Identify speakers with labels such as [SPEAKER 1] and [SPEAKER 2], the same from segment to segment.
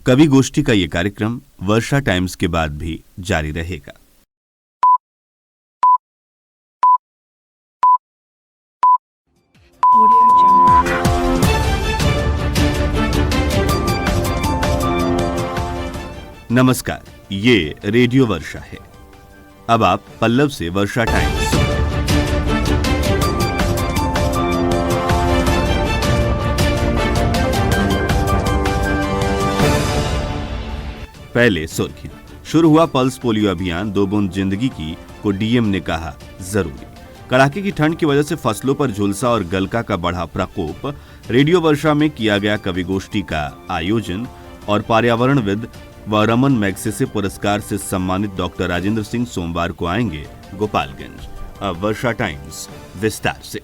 [SPEAKER 1] कवि गोष्ठी का ये कार्यक्रम वर्षा टाइम्स के बाद भी जारी रहेगा। नमस्कार, ये रेडियो वर्षा है। अब आप पल्लव से वर्षा टाइम्स। पहले सुर्खियां। शुरू हुआ पल्स पोलियो अभियान, 2 बूंद जिंदगी की को डीएम ने कहा जरूरी। कड़ाके की ठंड की वजह से फसलों पर झुलसा और गलका का बढ़ा प्रकोप। रेडियो वर्षा में किया गया कवि गोष्ठी का आयोजन और पर्यावरणविद व रमन मैग्सेसे पुरस्कार से सम्मानित डॉक्टर राजेंद्र सिंह सोमवार को आएंगे गोपालगंज। अब वर्षा टाइम्स विस्तार से।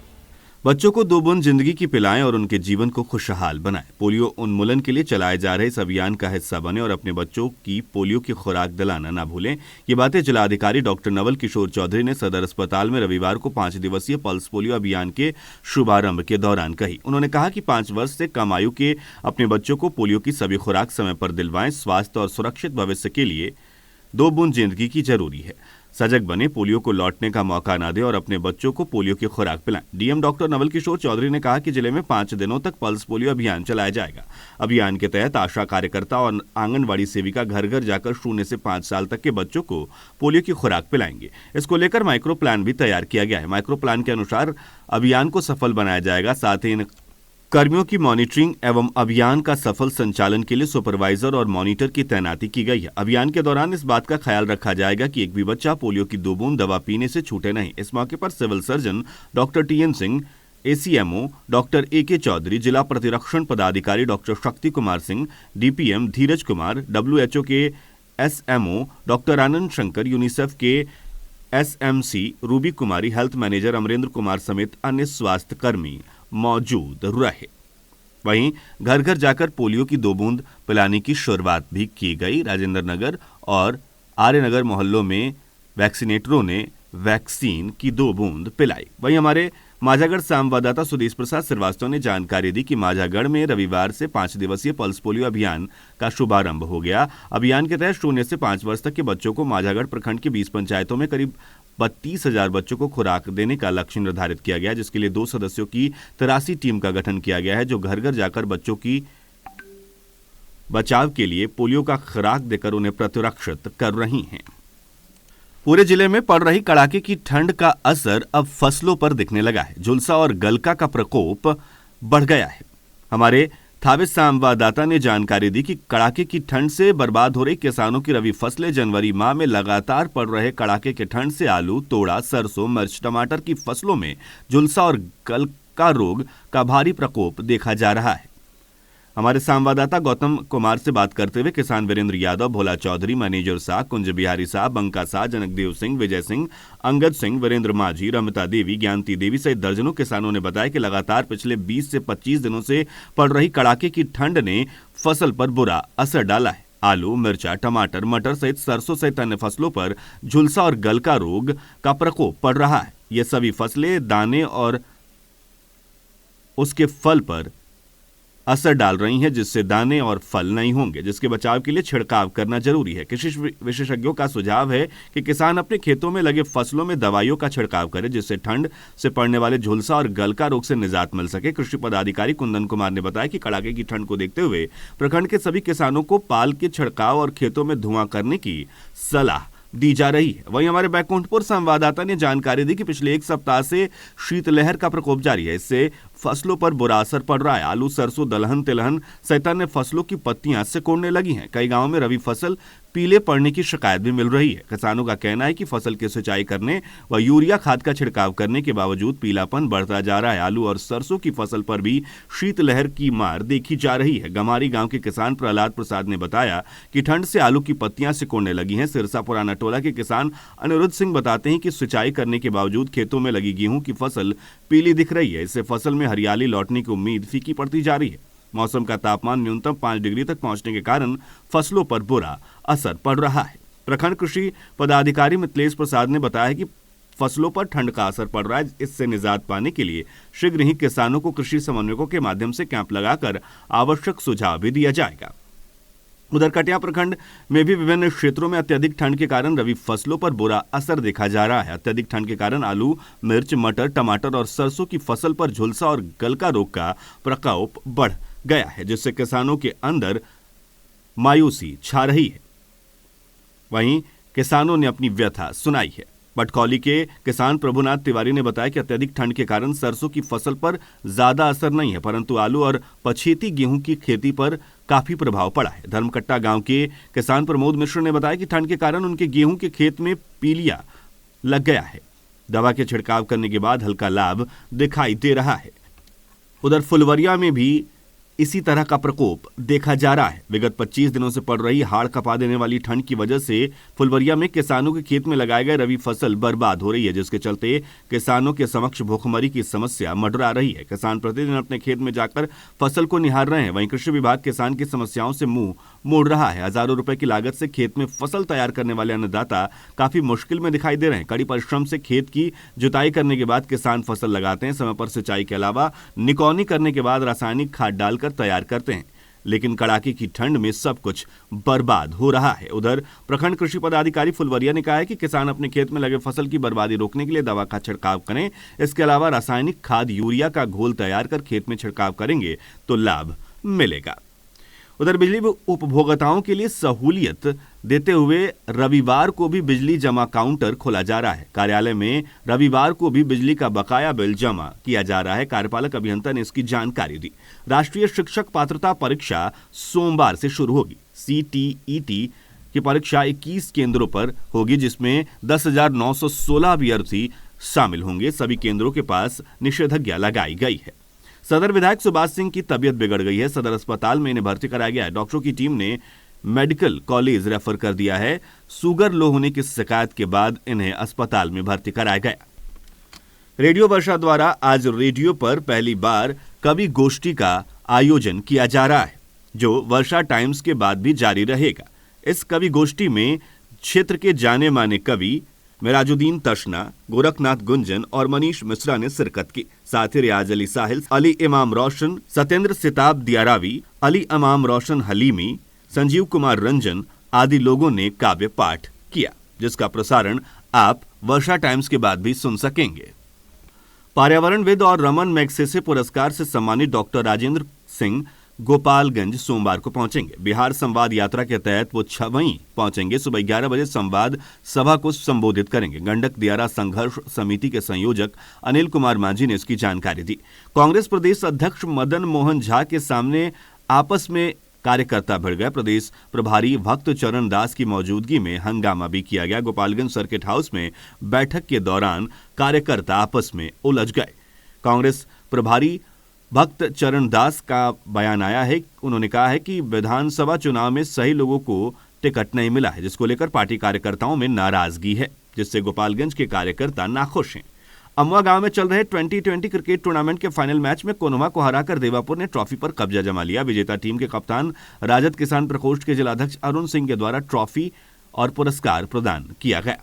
[SPEAKER 1] बच्चों को 2 बूंद जिंदगी की पिलाएं और उनके जीवन को खुशहाल बनाएं। पोलियो उन्मूलन के लिए चलाए जा रहे इस अभियान का हिस्सा बने और अपने बच्चों की पोलियो की खुराक दिलाना न भूलें। ये बातें जिलाधिकारी डॉक्टर नवल किशोर चौधरी ने सदर अस्पताल में रविवार को 5 दिवसीय पल्स पोलियो अभियान के शुभारंभ के दौरान कही। उन्होंने कहा कि 5 वर्ष से कम आयु के अपने बच्चों को पोलियो की सभी खुराक समय पर दिलवाएं। स्वास्थ्य और सुरक्षित भविष्य के लिए 2 बूंद जिंदगी की जरूरी है। सजग बने, पोलियो को लौटने का मौका न दें और अपने बच्चों को पोलियो की खुराक पिलाएं। डीएम डॉक्टर नवल किशोर चौधरी ने कहा कि जिले में 5 दिनों तक पल्स पोलियो अभियान चलाया जाएगा। अभियान के तहत आशा कार्यकर्ता और आंगनवाड़ी सेविका घर घर जाकर 0 से 5 साल तक के बच्चों को पोलियो की खुराक पिलाएंगे। इसको लेकर माइक्रो प्लान भी तैयार किया गया है। माइक्रो प्लान के अनुसार अभियान को सफल बनाया जाएगा। साथ ही इन कर्मियों की मॉनिटरिंग एवं अभियान का सफल संचालन के लिए सुपरवाइजर और मॉनिटर की तैनाती की गई है। अभियान के दौरान इस बात का ख्याल रखा जाएगा कि एक भी बच्चा पोलियो की 2 बूंद दवा पीने से छूटे नहीं। इस मौके पर civil surgeon doctor TN Singh, ACMO doctor AK Chaudhary, जिला प्रतिरक्षण पदाधिकारी doctor Shakti Kumar Singh, DPM Dheeraj Kumar, WHO के SMO doctor Anand Shankar, UNICEF के SMC Ruby Kumari, health manager Amrendra Kumar समेत अन्य स्वास्थ्य कर्मी मौजूद रहे। वहीं घर घर जाकर पोलियो की 2 बूंद पिलाने की शुरुआत भी की गई। राजेंद्र नगर और आर्यनगर मोहल्लों में वैक्सीनेटरों ने वैक्सीन की 2 बूंद पिलाई। वहीं हमारे माझागढ़ संवाददाता सुदेश प्रसाद श्रीवास्तव ने जानकारी दी कि माझागढ़ में रविवार से 5 दिवसीय पल्स पोलियो अभियान का शुभारंभ हो गया। अभियान के तहत 0 से 5 वर्ष तक के बच्चों को माझागढ़ प्रखंड की 20 पंचायतों में करीब 32,000 बच्चों को खुराक देने का लक्ष्य निर्धारित किया गया, जिसके लिए 2 सदस्यों की 83 टीम का गठन किया गया है, जो घर घर जाकर बच्चों की बचाव के लिए पोलियो का खुराक देकर उन्हें प्रतिरक्षित कर रही हैं। पूरे जिले में पड़ रही कड़ाके की ठंड का असर अब फसलों पर दिखने लगा है। झुलसा और गलका का प्रकोप बढ़ गया है। हमारे थावे संवाददाता ने जानकारी दी कि कड़ाके की ठंड से बर्बाद हो रही किसानों की रबी फसलें जनवरी माह में लगातार पड़ रहे कड़ाके की ठंड से आलू, तोड़ा, सरसों, मिर्च, टमाटर की फसलों में झुलसा और गलका रोग का भारी प्रकोप देखा जा रहा है। हमारे संवाददाता गौतम कुमार से बात करते हुए किसान वीरेंद्र यादव, भोला चौधरी, मैनेजर शाह, कुंज बिहारी शाह, बंका शाह, जनकदेव सिंह, विजय सिंह, अंगद सिंह, वीरेंद्र माझी, रमिता देवी, ज्ञानती देवी सहित दर्जनों किसानों ने बताया कि लगातार पिछले 20 से 25 दिनों से पड़ रही कड़ाके की ठंड ने फसल पर बुरा असर डाला है। आलू, मिर्चा, टमाटर, मटर सहित सरसों सहित अन्य फसलों पर झुलसा और गलका रोग का प्रकोप पड़ रहा है। ये सभी फसलें दाने और उसके फल पर असर डाल रही हैं, जिससे दाने और फल नहीं होंगे, जिसके बचाव के लिए छिड़काव करना जरूरी है। कृषि विशेषज्ञों का सुझाव है कि किसान अपने खेतों में लगे फसलों में दवाइयों का छिड़काव करें, जिससे ठंड से पड़ने वाले झुलसा और गलका रोग से निजात मिल सके। कृषि पदाधिकारी कुंदन कुमार ने बताया कि कड़ाके की ठंड को देखते हुए प्रखंड के सभी किसानों को पाल के छिड़काव और खेतों में धुआं करने की सलाह दी जा रही है। वहीं हमारे बैकुंठपुर संवाददाता ने जानकारी दी कि पिछले 1 सप्ताह से शीतलहर का प्रकोप जारी है। इससे फसलों पर बुरा असर पड़ रहा है। आलू, सरसों, दलहन, तिलहन सहित अन्य फसलों की पत्तियां सिकुड़ने लगी हैं। कई गांवों में रबी फसल पीले पड़ने की शिकायत भी मिल रही है। किसानों का कहना है कि फसल की सिंचाई करने व यूरिया खाद का छिड़काव करने के बावजूद पीलापन बढ़ता जा रहा है। आलू और सरसों की फसल पर भी शीतलहर की मार देखी जा रही है। गमारी गांव के किसान प्रहलाद प्रसाद ने बताया कि ठंड से आलू की पत्तियां सिकुड़ने लगी हैं। सिरसा पुराना टोला के किसान अनिरुद्ध सिंह बताते हैं कि सिंचाई करने के बावजूद खेतों में लगी गेहूं की फसल पीली दिख रही है। इससे फसल में हरियाली लौटने की उम्मीद फीकी पड़ती जा रही है। मौसम का तापमान न्यूनतम 5 डिग्री तक पहुंचने के कारण फसलों पर बुरा असर पड़ रहा है। प्रखंड कृषि पदाधिकारी मिथिलेश प्रसाद ने बताया कि फसलों पर ठंड का असर पड़ रहा है। इससे निजात पाने के लिए शीघ्र ही किसानों को कृषि समन्वयकों के माध्यम से कैंप लगाकर आवश्यक सुझाव भी दिया जाएगा। उधर कटिया प्रखंड में भी विभिन्न क्षेत्रों में अत्यधिक ठंड के कारण रबी फसलों पर बुरा असर देखा जा रहा है। अत्यधिक ठंड के कारण आलू, मिर्च, मटर, टमाटर और सरसों की फसल पर झुलसा और गलका रोग का प्रकोप बढ़ गया है, जिससे किसानों के अंदर मायूसी छा रही है। वहीं किसानों ने अपनी व्यथा सुनाई है। बटकौली के किसान प्रभुनाथ तिवारी ने बताया कि अत्यधिक ठंड के कारण सरसों की फसल पर ज्यादा असर नहीं है, परंतु आलू और पछेती गेहूं की खेती पर काफी प्रभाव पड़ा है। धर्मकट्टा गांव के किसान प्रमोद मिश्र ने बताया कि ठंड के कारण उनके गेहूं के खेत में पीलिया लग गया है। दवा के छिड़काव करने के बाद हल्का लाभ दिखाई दे रहा है। उधर फुलवरिया में भी इसी तरह का प्रकोप देखा जा रहा है। विगत 25 दिनों से पड़ रही हाड़ कपा देने वाली ठंड की वजह से फुलवरिया में किसानों के खेत में लगाए गए रबी फसल बर्बाद हो रही है, जिसके चलते किसानों के समक्ष भूखमरी की समस्या मंडरा रही है। किसान प्रतिदिन अपने खेत में जाकर फसल को निहार रहे हैं। वहीं कृषि विभाग किसान की समस्याओं से मुंह मोड़ रहा है। हजारों रुपए की लागत से खेत में फसल तैयार करने वाले अन्नदाता काफी मुश्किल में दिखाई दे रहे हैं। कड़ी परिश्रम से खेत की जुताई करने के बाद किसान फसल लगाते हैं। समय पर सिंचाई के अलावा निकौनी करने के बाद रासायनिक खाद डालकर तैयार करते हैं, लेकिन कड़ाके की ठंड में सब कुछ बर्बाद हो रहा है। उधर प्रखंड कृषि पदाधिकारी फुलवरिया ने कहा है कि किसान अपने खेत में लगे फसल की बर्बादी रोकने के लिए दवा का छिड़काव करें। इसके अलावा रासायनिक खाद यूरिया का घोल तैयार कर खेत में छिड़काव करेंगे तो लाभ मिलेगा। उधर बिजली उपभोक्ताओं के लिए सहूलियत देते हुए रविवार को भी बिजली जमा काउंटर खोला जा रहा है। कार्यालय में रविवार को भी बिजली का बकाया बिल जमा किया जा रहा है। कार्यपालक अभियंता ने इसकी जानकारी दी। राष्ट्रीय शिक्षक पात्रता परीक्षा सोमवार से शुरू होगी। CTET की परीक्षा 21 केंद्रों पर होगी, जिसमें 10,916 अभ्यर्थी शामिल होंगे। सभी केंद्रों के पास निषेधाज्ञा लगाई गई है। सदर विधायक सुभाष सिंह की तबीयत बिगड़ गई है। सदर अस्पताल में इन्हें भर्ती कराया गया है। डॉक्टरों की टीम ने मेडिकल कॉलेज रेफर कर दिया है। शुगर लो होने की शिकायत के बाद इन्हें अस्पताल में भर्ती कराया गया। रेडियो वर्षा द्वारा आज रेडियो पर पहली बार कवि गोष्ठी का आयोजन किया जा रहा है, जो वर्षा टाइम्स के बाद भी जारी रहेगा। इस कवि गोष्ठी में क्षेत्र के जाने माने कवि मिराजुद्दीन तशना, गोरखनाथ गुंजन और मनीष मिश्रा ने शिरकत की। साथ ही रियाज अली साहिल, अली इमाम रोशन, सत्येंद्र सिताब दियारावी, अली इमाम रोशन हलीमी, संजीव कुमार रंजन आदि लोगों ने काव्य पाठ किया, जिसका प्रसारण आप वर्षा टाइम्स के बाद भी सुन सकेंगे। पर्यावरणविद और रमन मैग्सेसे पुरस्कार से सम्मानित डॉक्टर राजेंद्र सिंह गोपालगंज सोमवार को पहुंचेंगे। बिहार संवाद यात्रा के तहत वो छवई पहुंचेंगे। सुबह 11 बजे संवाद सभा को संबोधित करेंगे। गंडक दियारा संघर्ष समिति के संयोजक अनिल कुमार मांझी ने इसकी जानकारी दी। कांग्रेस प्रदेश अध्यक्ष मदन मोहन झा के सामने आपस में कार्यकर्ता भिड़ गए। प्रदेश प्रभारी भक्त चरण दास की मौजूदगी में हंगामा भी किया गया। गोपालगंज सर्किट हाउस में बैठक के दौरान कार्यकर्ता आपस में उलझ गए। कांग्रेस प्रभारी भक्त चरण दास का बयान आया है। उन्होंने कहा है कि विधानसभा चुनाव में सही लोगों को टिकट नहीं मिला है, जिसको लेकर पार्टी कार्यकर्ताओं में नाराजगी है, जिससे गोपालगंज के कार्यकर्ता नाखुश हैं। अमवा गांव में चल रहे 2020 क्रिकेट टूर्नामेंट के फाइनल मैच में कोनवा को हराकर देवापुर ने ट्रॉफी पर कब्जा जमा लिया। विजेता टीम के कप्तान राजद किसान प्रकोष्ठ के जिलाध्यक्ष अरुण सिंह के द्वारा ट्रॉफी और पुरस्कार प्रदान किया गया।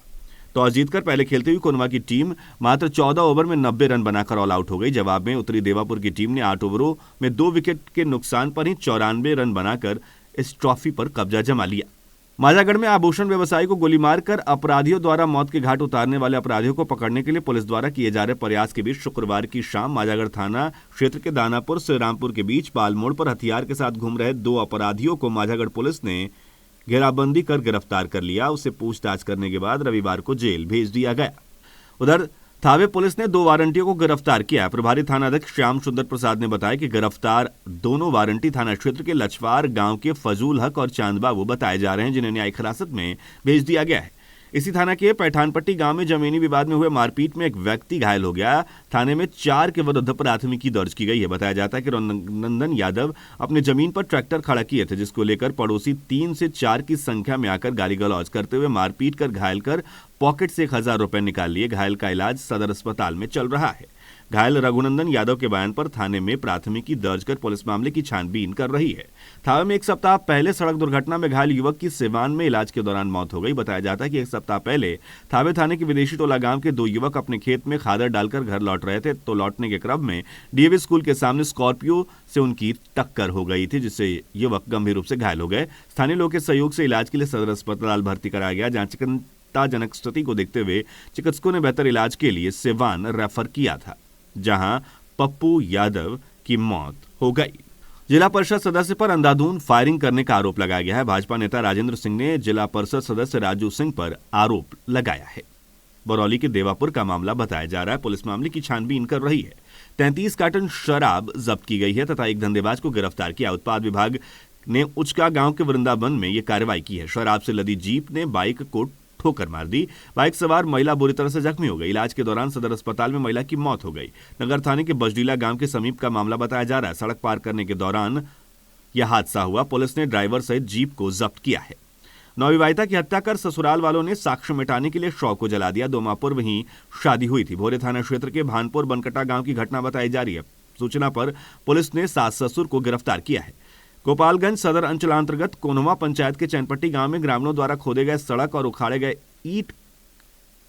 [SPEAKER 1] टॉस जीतकर पहले खेलते हुए कोनवा की टीम मात्र 14 ओवर में 90 रन बनाकर ऑल आउट हो गई। जवाब में उतरी देवापुर की टीम ने 8 ओवरों में 2 विकेट के नुकसान पर ही 94 रन बनाकर इस ट्रॉफी पर कब्जा जमा लिया। माजागढ़ में आभूषण व्यवसायी को गोली मारकर अपराधियों द्वारा मौत के घाट उतारने वाले अपराधियों को पकड़ने के लिए पुलिस द्वारा किए जा रहे प्रयास के बीच शुक्रवार की शाम माजागढ़ थाना क्षेत्र के दानापुर से रामपुर के बीच पाल मोड़ पर हथियार के साथ घूम रहे 2 अपराधियों को माजागढ़ पुलिस ने घेराबंदी कर गिरफ्तार कर लिया। उसे पूछताछ करने के बाद रविवार को जेल भेज दिया गया। उधर थावे पुलिस ने 2 वारंटियों को गिरफ्तार किया। प्रभारी थानाध्यक्ष श्याम सुंदर प्रसाद ने बताया कि गिरफ्तार दोनों वारंटी थाना क्षेत्र के लछवार गांव के फजूल हक और चांद बाबू बताए जा रहे हैं, जिन्हें न्यायिक हिरासत में भेज दिया गया है। इसी थाना के पैठानपट्टी गांव में जमीनी विवाद में हुए मारपीट में एक व्यक्ति घायल हो गया। थाने में 4 के विरुद्ध प्राथमिकी दर्ज की गई है। बताया जाता है कि नंदन यादव अपने जमीन पर ट्रैक्टर खड़ा किए थे, जिसको लेकर पड़ोसी 3 से 4 की संख्या में आकर गाली गलौज करते हुए मारपीट कर घायल कर पॉकेट से 1,000 रुपए निकाल लिए। घायल का इलाज सदर अस्पताल में चल रहा है। घायल रघुनंदन यादव के बयान पर थाने में प्राथमिकी दर्ज कर पुलिस मामले की छानबीन कर रही है। थावे में एक सप्ताह पहले सड़क दुर्घटना में घायल युवक की सिवान में इलाज के दौरान मौत हो गई। बताया जाता है कि एक सप्ताह पहले थावे थाने के विदेशी टोला गांव के दो युवक अपने खेत में खादर डालकर घर लौट रहे थे, तो लौटने के क्रम में डीएवी स्कूल के सामने स्कॉर्पियो से उनकी टक्कर हो गई थी, जिससे युवक गंभीर रूप से घायल हो गए। स्थानीय लोगों के सहयोग से इलाज के लिए सदर अस्पताल भर्ती कराया गया, जहां चिंताजनक स्थिति को देखते हुए चिकित्सकों ने बेहतर इलाज के लिए सिवान रेफर किया था, जहां पप्पू यादव की मौत हो गई। जिला परिषद सदस्य पर अंधाधुंध फायरिंग करने का आरोप लगाया गया है। भाजपा नेता राजेंद्र सिंह ने जिला परिषद सदस्य राजू सिंह पर आरोप लगाया है। बरौली के देवापुर का मामला बताया जा रहा है। पुलिस मामले की छानबीन कर रही है। 33 कार्टन शराब जब्त की गई है तथा एक धंधेबाज को गिरफ्तार किया। उत्पाद विभाग ने उचका गांव के वृंदावन में यह कार्रवाई की है। शराब से लदी जीप ने बाइक को ठोकर मार दी। बाइक सवार महिला बुरी तरह से जख्मी हो गई। इलाज के दौरान सदर अस्पताल में महिला की मौत हो गई। नगर थाने के बजडीला गांव के समीप का मामला बताया जा रहा है। सड़क पार करने के दौरान यह हादसा हुआ। पुलिस ने ड्राइवर सहित जीप को जब्त किया है। नवविवाहिता की हत्या कर ससुराल वालों ने साक्ष्य मिटाने के लिए शव को जला दिया। 2 माह पूर्व ही शादी हुई थी। भोरे थाना क्षेत्र के भानपुर बनकटा गांव की घटना बताई जा रही है। सूचना पर पुलिस ने सास ससुर को गिरफ्तार किया है। गोपालगंज सदर अंचलांतर्गत कोनवा पंचायत के चैनपट्टी गांव में ग्रामीणों द्वारा खोदे गए सड़क और उखाड़े गए ईंट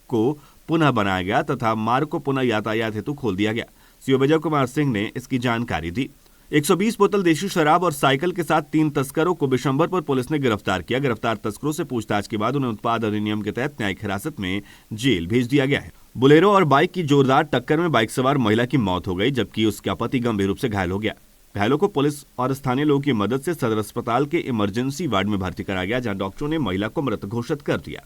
[SPEAKER 1] को पुनः बनाया गया तथा मार्ग को पुनः यातायात हेतु खोल दिया गया। सीओ विजय कुमार सिंह ने इसकी जानकारी दी। 120 बोतल देशी शराब और साइकिल के साथ 3 तस्करों को बिशंबरपुर पुलिस ने गिरफ्तार किया। गिरफ्तार तस्करों से पूछताछ के बाद उन्हें उत्पाद अधिनियम के तहत न्यायिक हिरासत में जेल भेज दिया गया है। बुलेरो और बाइक की जोरदार टक्कर में बाइक सवार महिला की मौत हो गई, जबकि उसका पति गंभीर रूप से घायल हो गया। घायलों को पुलिस और स्थानीय लोगों की मदद से सदर अस्पताल के इमरजेंसी वार्ड में भर्ती कराया गया, जहां डॉक्टरों ने महिला को मृत घोषित कर दिया।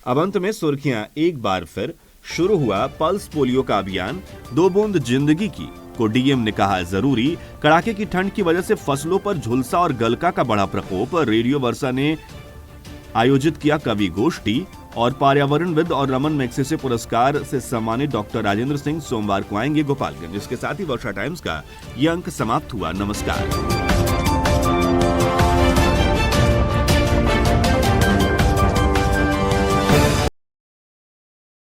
[SPEAKER 1] अब अंत में सुर्खियां एक बार फिर। शुरू हुआ पल्स पोलियो का अभियान, 2 बूंद जिंदगी की को डीएम ने कहा जरूरी। कड़ाके की ठंड की वजह से फसलों पर झुलसा और गलका का बढ़ा प्रकोप। रेडियो वर्षा ने आयोजित किया कवि गोष्ठी। और पर्यावरणविद और रमन मैग्सेसे पुरस्कार से सम्मानित डॉक्टर राजेंद्र सिंह सोमवार को आएंगे गोपालगंज। इसके साथ ही वर्षा टाइम्स का यह अंक समाप्त हुआ। नमस्कार।